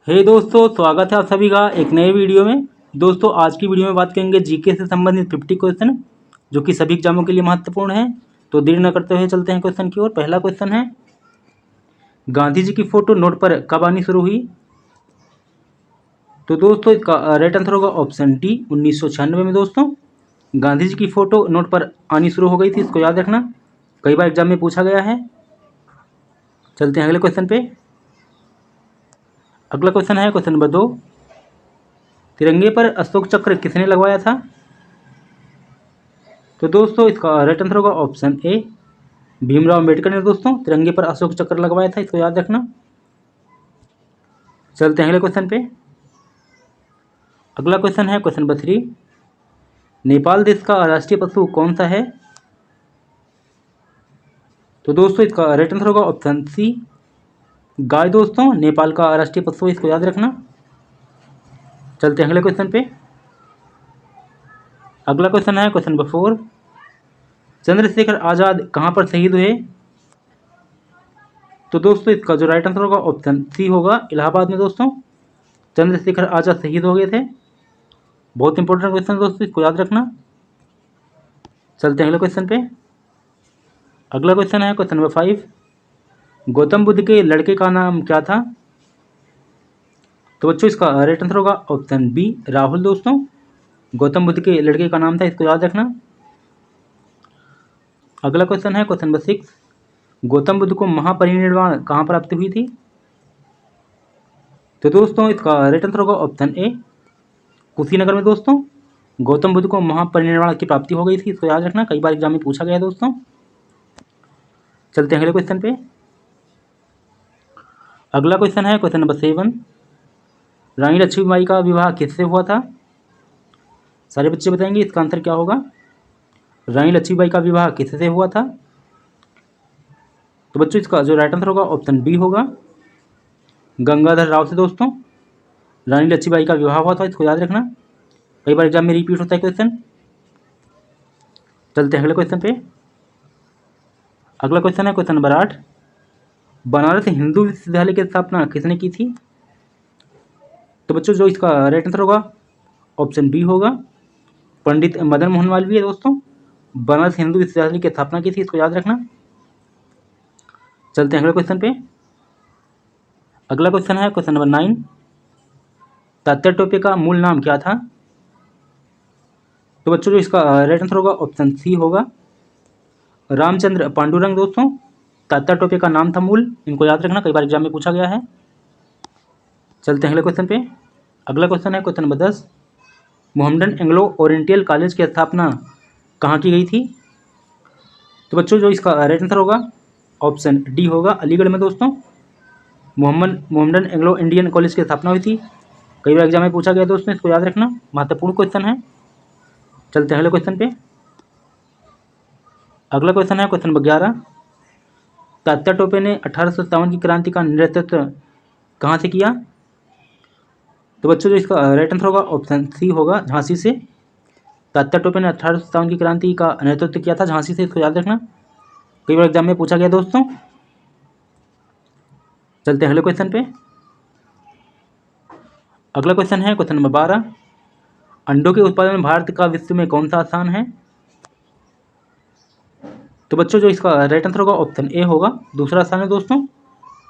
हे दोस्तों, स्वागत है आप सभी का एक नए वीडियो में। दोस्तों, आज की वीडियो में बात करेंगे जीके से संबंधित 50 क्वेश्चन जो कि सभी एग्जामों के लिए महत्वपूर्ण है। तो देर न करते हुए चलते हैं क्वेश्चन की ओर। पहला क्वेश्चन है, गांधी जी की फोटो नोट पर कब आनी शुरू हुई? तो दोस्तों, इसका राइट आंसर होगा ऑप्शन डी, 1996 में। दोस्तों, गांधी जी की फोटो नोट पर आनी शुरू हो गई थी, इसको याद रखना, कई बार एग्जाम में पूछा गया है। चलते हैं अगले क्वेश्चन पे। अगला क्वेश्चन है क्वेश्चन नंबर 2, तिरंगे पर अशोक चक्र किसने लगवाया था? तो दोस्तों, इसका राइट आंसर होगा ऑप्शन ए, भीमराव अम्बेडकर ने दोस्तों तिरंगे पर अशोक चक्र लगवाया था, इसको याद रखना। चलते हैं अगले क्वेश्चन पे। अगला क्वेश्चन है क्वेश्चन नंबर 3, नेपाल देश का राष्ट्रीय पशु कौन सा है? तो दोस्तों, इसका राइट आंसर होगा ऑप्शन सी, गाय। दोस्तों, नेपाल का राष्ट्रीय पशु है, इसको याद रखना। चलते हैं अगले क्वेश्चन पे। अगला क्वेश्चन है क्वेश्चन नंबर 4, चंद्रशेखर आजाद कहाँ पर शहीद हुए? तो दोस्तों, इसका जो राइट आंसर होगा ऑप्शन सी होगा, इलाहाबाद में। दोस्तों, चंद्रशेखर आजाद शहीद हो गए थे। बहुत इंपॉर्टेंट क्वेश्चन दोस्तों, इसको याद रखना। चलते हैं अगले क्वेश्चन पे। अगला क्वेश्चन है क्वेश्चन नंबर 5, गौतम बुद्ध के लड़के का नाम क्या था? तो बच्चों, इसका राइट आंसर होगा ऑप्शन बी, राहुल। दोस्तों, गौतम बुद्ध के लड़के का नाम था, इसको याद रखना। अगला क्वेश्चन है क्वेश्चन नंबर 6, गौतम बुद्ध को महापरिनिर्वाण कहाँ प्राप्त हुई थी? तो दोस्तों, इसका राइट आंसर होगा ऑप्शन ए, कुशीनगर में। दोस्तों, गौतम बुद्ध को महापरिनिर्वाण की प्राप्ति हो गई थी, इसको याद रखना, कई बार एग्जाम में पूछा गया है दोस्तों। चलते हैं अगले क्वेश्चन पे। अगला क्वेश्चन है क्वेश्चन नंबर 7, रानी लक्ष्मीबाई का विवाह किससे हुआ था? सारे बच्चे बताएंगे इसका आंसर क्या होगा। रानी लक्ष्मीबाई का विवाह किससे हुआ था? तो बच्चों, इसका जो राइट आंसर होगा ऑप्शन बी होगा, गंगाधर राव से। दोस्तों, रानी लक्ष्मीबाई का विवाह हुआ था, इसको याद रखना, कई बार एग्जाम में रिपीट होता है क्वेश्चन। चलते हैं अगले क्वेश्चन पे। अगला क्वेश्चन है क्वेश्चन नंबर 8, बनारस हिंदू विश्वविद्यालय की स्थापना किसने की थी? तो बच्चों, जो इसका राइट आंसर होगा ऑप्शन बी होगा, पंडित मदन मोहन मालवीय। दोस्तों, बनारस हिंदू विश्वविद्यालय की स्थापना की थी, इसको याद रखना। चलते हैं अगले क्वेश्चन पे। अगला क्वेश्चन है क्वेश्चन नंबर 9, तात्या टोपे का मूल नाम क्या था? तो बच्चों, जो इसका राइट आंसर होगा ऑप्शन सी होगा, रामचंद्र पांडुरंग। दोस्तों, तात्या टोपे का नाम था मूल, इनको याद रखना, कई बार एग्जाम में पूछा गया है। चलते हैं अगले क्वेश्चन पे। अगला क्वेश्चन है question number 10, Mohammedan Anglo oriental college की स्थापना कहाँ की गई थी? तो बच्चों, जो इसका राइट आंसर होगा ऑप्शन डी होगा, अलीगढ़ में। दोस्तों, मोहम्मदन एंग्लो इंडियन कॉलेज की स्थापना हुई थी, कई बार एग्जाम में पूछा गया दोस्तों, इसको याद रखना, महत्वपूर्ण क्वेश्चन है। चलते हैं अगले क्वेश्चन पे। अगला क्वेश्चन है क्वेश्चन नंबर 11, तात्या टोपे ने 1857 की क्रांति का नेतृत्व कहाँ से किया? तो बच्चों, जो इसका राइट आंसर होगा ऑप्शन सी होगा, झांसी से। तात्या टोपे ने 1857 की क्रांति का नेतृत्व किया था झांसी से, इसको याद रखना, कई बार एग्जाम में पूछा गया दोस्तों। चलते हैं अगले क्वेश्चन पे। अगला क्वेश्चन है क्वेश्चन नंबर 12, अंडों के उत्पादन में भारत का विश्व में कौन सा स्थान है? तो बच्चों, जो इसका राइट आंसर होगा ऑप्शन ए होगा, दूसरा स्थान है। दोस्तों,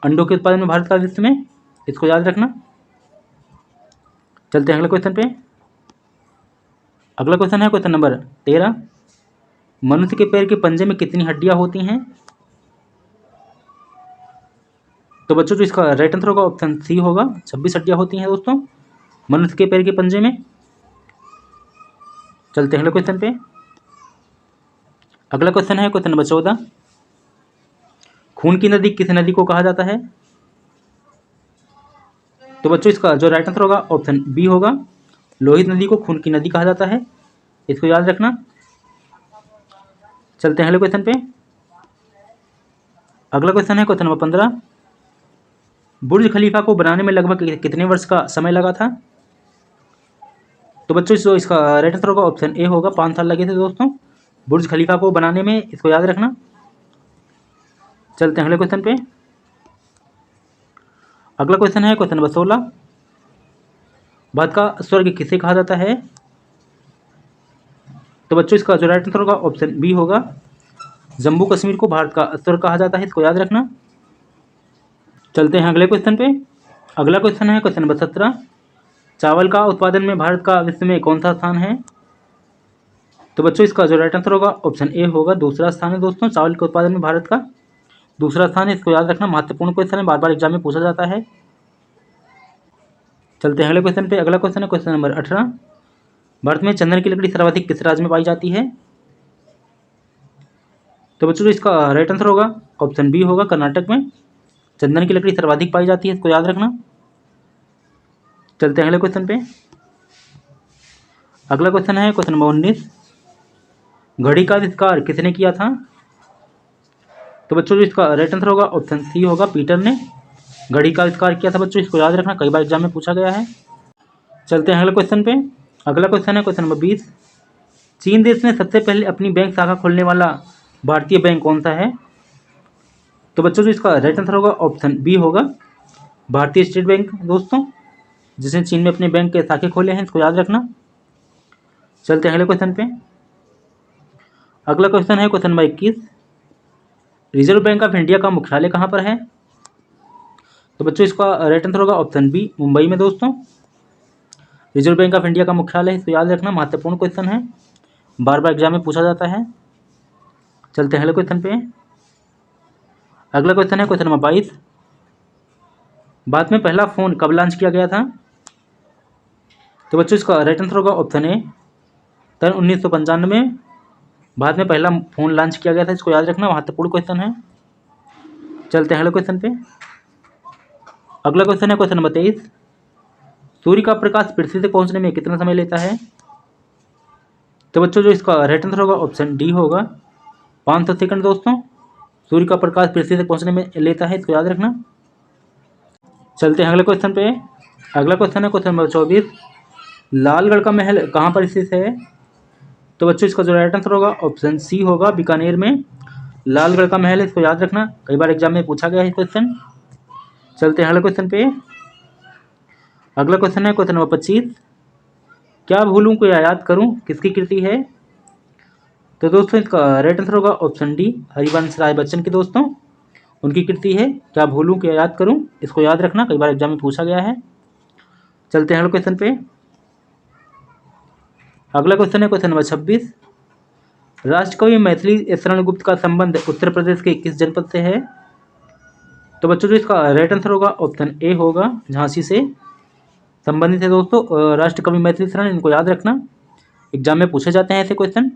अंडों के उत्पादन में भारत का विश्व में, इसको याद रखना। चलते हैं अगले क्वेश्चन पे। अगला क्वेश्चन है क्वेश्चन नंबर 13, मनुष्य के पैर के पंजे में कितनी हड्डियां होती हैं? तो बच्चों, जो इसका राइट आंसर होगा ऑप्शन सी होगा, 26 हड्डियां होती हैं दोस्तों मनुष्य के पैर के पंजे में। चलते हैं अगले क्वेश्चन पे। अगला क्वेश्चन है क्वेश्चन नंबर 14, खून की नदी किस नदी को कहा जाता है? तो बच्चों, इसका जो राइट आंसर होगा ऑप्शन बी होगा, लोहित नदी को खून की नदी कहा जाता है, इसको याद रखना। चलते हैं अगले क्वेश्चन पे। अगला क्वेश्चन है क्वेश्चन नंबर 15, बुर्ज खलीफा को बनाने में लगभग कितने वर्ष का समय लगा था? तो बच्चों, जो इसका राइट आंसर होगा ऑप्शन ए होगा, 5 साल लगे थे दोस्तों बुर्ज खलीफा को बनाने में, इसको याद रखना। चलते हैं अगले क्वेश्चन पे। अगला क्वेश्चन है क्वेश्चन नंबर 16, भारत का स्वर्ग किसे कहा जाता है? तो बच्चों इसका जो राइट आंसर होगा ऑप्शन बी होगा, जम्मू कश्मीर को भारत का स्वर्ग कहा जाता है, इसको याद रखना। चलते हैं अगले क्वेश्चन पे। अगला क्वेश्चन है क्वेश्चन नंबर 17, चावल का उत्पादन में भारत का विश्व में कौन सा स्थान है? तो बच्चों इसका जो राइट आंसर होगा ऑप्शन ए होगा, दूसरा स्थान है दोस्तों, चावल के उत्पादन में भारत का दूसरा स्थान है, इसको याद रखना, महत्वपूर्ण क्वेश्चन है, बार बार एग्जाम में पूछा जाता है। चलते हैं अगले क्वेश्चन पे। अगला क्वेश्चन है क्वेश्चन नंबर 18, भारत में चंदन की लकड़ी सर्वाधिक किस राज्य में पाई जाती है? तो बच्चों इसका राइट आंसर होगा ऑप्शन बी होगा, कर्नाटक में चंदन की लकड़ी सर्वाधिक पाई जाती है, इसको याद रखना। चलते हैं अगले क्वेश्चन पे। अगला क्वेश्चन है क्वेश्चन नंबर 19, घड़ी का आविष्कार किसने किया था? तो बच्चों इसका राइट आंसर होगा ऑप्शन सी होगा, पीटर ने घड़ी का आविष्कार किया था बच्चों, इसको याद रखना, कई बार एग्जाम में पूछा गया है। चलते हैं अगले क्वेश्चन पे। अगला क्वेश्चन है क्वेश्चन नंबर 20, चीन देश में सबसे पहले अपनी बैंक शाखा खोलने वाला भारतीय बैंक कौन सा है? तो बच्चों इसका राइट आंसर होगा ऑप्शन बी होगा, भारतीय स्टेट बैंक दोस्तों, जिसने चीन में अपने बैंक के शाखे खोले हैं, इसको याद रखना। चलते हैं अगले क्वेश्चन पे। अगला क्वेश्चन है question number 21, reserve bank of India का मुख्यालय कहाँ पर है? तो बच्चों इसका राइट आंसर होगा ऑप्शन बी, मुंबई में दोस्तों, रिजर्व बैंक ऑफ इंडिया का मुख्यालय, इसको याद रखना, महत्वपूर्ण क्वेश्चन है, बार बार एग्जाम में पूछा जाता है। चलते हैं अगले क्वेश्चन पे। अगला क्वेश्चन है क्वेश्चन नंबर 22, भारत में पहला फोन कब लॉन्च किया गया था? तो बच्चों इसका राइट आंसर होगा ऑप्शन ए, सन 1995 में भारत में पहला फोन लॉन्च किया गया था, इसको याद रखना, महत्वपूर्ण क्वेश्चन है। चलते हैं अगले क्वेश्चन पे। अगला क्वेश्चन है क्वेश्चन नंबर 23, सूर्य का प्रकाश पृथ्वी तक पहुंचने में कितना समय लेता है? तो बच्चों जो इसका राइट आंसर होगा ऑप्शन डी होगा, 500 सेकंड दोस्तों, सूर्य का प्रकाश पृथ्वी तक पहुंचने में लेता है, इसको याद रखना। चलते हैं अगले क्वेश्चन पे। अगला क्वेश्चन है क्वेश्चन नंबर 24, लालगढ़ का महल कहाँ पर स्थित है? तो बच्चों इसका जो राइट आंसर होगा ऑप्शन सी होगा, बीकानेर में लालगढ़ का महल है, इसको याद रखना, कई बार एग्जाम में पूछा गया है क्वेश्चन। चलते हैं अगले क्वेश्चन पे। अगला क्वेश्चन है क्वेश्चन नंबर 25, क्या भूलूं को याद करूं किसकी कृति है? तो दोस्तों इसका राइट आंसर होगा ऑप्शन डी, हरिवंश राय बच्चन की दोस्तों, उनकी कृति है क्या भूलूं क्या याद करूं, इसको याद रखना, कई बार एग्जाम में पूछा गया है। चलते हैं अगले क्वेश्चन पे। अगला क्वेश्चन है क्वेश्चन नंबर 26, राष्ट्रकवि मैथिली शरण गुप्त का संबंध उत्तर प्रदेश के किस जनपद से है? तो बच्चों जो इसका राइट आंसर होगा ऑप्शन ए होगा, झांसी से संबंधित है दोस्तों, राष्ट्रकवि मैथिली शरण, इनको याद रखना, एग्जाम में पूछे जाते हैं ऐसे क्वेश्चन।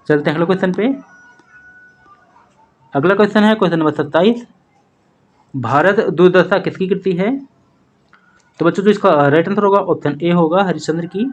चलते हैं अगले क्वेश्चन पे। अगला क्वेश्चन है क्वेश्चन नंबर 27, भारत दुर्दशा किसकी कृति है? तो बच्चों जो इसका राइट आंसर होगा ऑप्शन ए होगा, हरिश्चंद्र की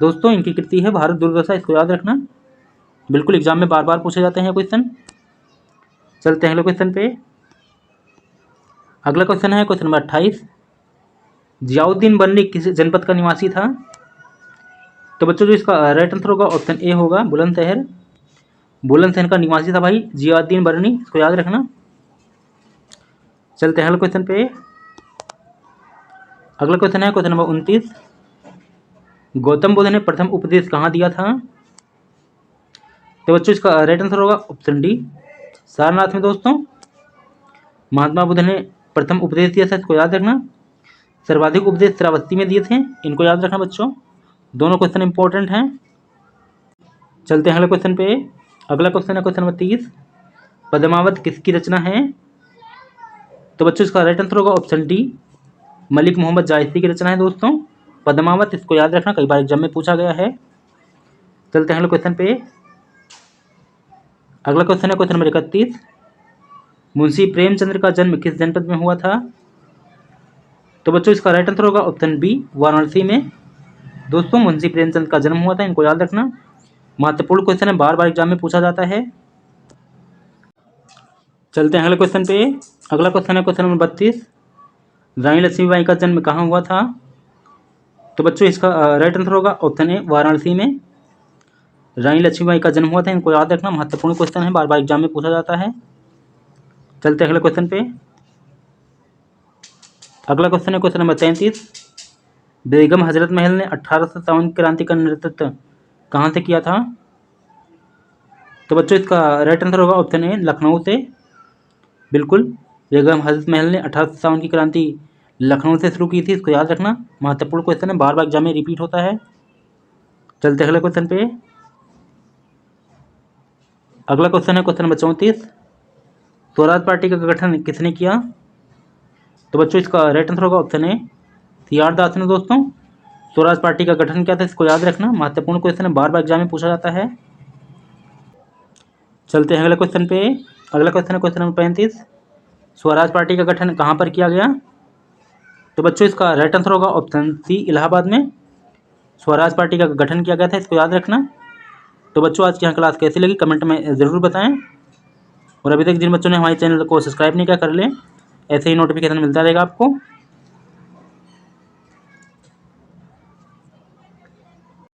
दोस्तों, इनकी कृति है भारत दुर्दशा, इसको याद रखना, बिल्कुल एग्जाम में बार बार पूछे जाते हैं क्वेश्चन। चलते हैं अगले क्वेश्चन पे। अगला क्वेश्चन है क्वेश्चन नंबर 28, जियाउद्दीन बर्नी किस जनपद का निवासी था? तो बच्चों जो इसका राइट आंसर होगा ऑप्शन ए होगा, बुलंदशहर, बुलंदशहर का निवासी था भाई जियाउद्दीन बर्नी, इसको याद रखना। चलते हैं अगले क्वेश्चन पे। अगला क्वेश्चन है क्वेश्चन नंबर 29, गौतम बुद्ध ने प्रथम उपदेश कहाँ दिया था? तो बच्चों इसका राइट आंसर होगा ऑप्शन डी, सारनाथ में दोस्तों, महात्मा बुद्ध ने प्रथम उपदेश दिया था, इसको याद रखना, सर्वाधिक उपदेश श्रावस्ती में दिए थे, इनको याद रखना बच्चों, दोनों क्वेश्चन इंपॉर्टेंट हैं। चलते हैं अगले क्वेश्चन पे। अगला क्वेश्चन है क्वेश्चन नंबर 30, पद्मावत किसकी रचना है? तो बच्चों इसका राइट आंसर होगा ऑप्शन डी, मलिक मोहम्मद जायसी की रचना है दोस्तों, पद्मावत, इसको याद रखना, कई बार एग्जाम में पूछा गया है। चलते हैं अगले क्वेश्चन पे। अगला क्वेश्चन है क्वेश्चन नंबर 31, मुंशी प्रेमचंद्र का जन्म किस जनपद में हुआ था? तो बच्चों इसका राइट आंसर होगा ऑप्शन बी, वाराणसी में दोस्तों, मुंशी प्रेमचंद का जन्म हुआ था, इनको याद रखना, महत्वपूर्ण क्वेश्चन है, बार बार एग्जाम में पूछा जाता है। चलते हैं अगले क्वेश्चन पे। अगला क्वेश्चन है क्वेश्चन नंबर 32, रानी लक्ष्मीबाई का जन्म कहाँ हुआ था? तो बच्चों इसका राइट आंसर होगा ऑप्शन ए, वाराणसी में रानी लक्ष्मीबाई का जन्म हुआ था, इनको याद रखना, महत्वपूर्ण क्वेश्चन है, बार बार एग्जाम में पूछा जाता है। चलते हैं अगले क्वेश्चन पे। अगला क्वेश्चन है क्वेश्चन नंबर 33। बेगम हजरत महल ने 1857 की क्रांति का नेतृत्व कहाँ से किया था? तो बच्चों इसका राइट आंसर होगा ऑप्शन ए लखनऊ से। बिल्कुल, बेगम हजरत महल ने 1857 की क्रांति लखनऊ से शुरू की थी, इसको याद रखना। महत्वपूर्ण क्वेश्चन है, बार बार एग्जाम में रिपीट होता है। चलते अगले क्वेश्चन पे। अगला क्वेश्चन है क्वेश्चन नंबर 34। स्वराज पार्टी का गठन किसने किया? तो बच्चों इसका राइट आंसर होगा ऑप्शन ए CR दास ने। दोस्तों स्वराज पार्टी का गठन क्या था, इसको याद रखना। महत्वपूर्ण क्वेश्चन है, बार बार एग्जाम में पूछा जाता है। चलते हैं अगले क्वेश्चन पे। अगला क्वेश्चन है क्वेश्चन नंबर 35। स्वराज पार्टी का गठन कहाँ पर किया गया? तो बच्चों इसका राइट आंसर होगा ऑप्शन सी इलाहाबाद में स्वराज पार्टी का गठन किया गया था, इसको याद रखना। तो बच्चों आज की यहाँ क्लास कैसी लगी कमेंट में ज़रूर बताएं, और अभी तक जिन बच्चों ने हमारे चैनल को सब्सक्राइब नहीं किया कर लें, ऐसे ही नोटिफिकेशन मिलता रहेगा आपको।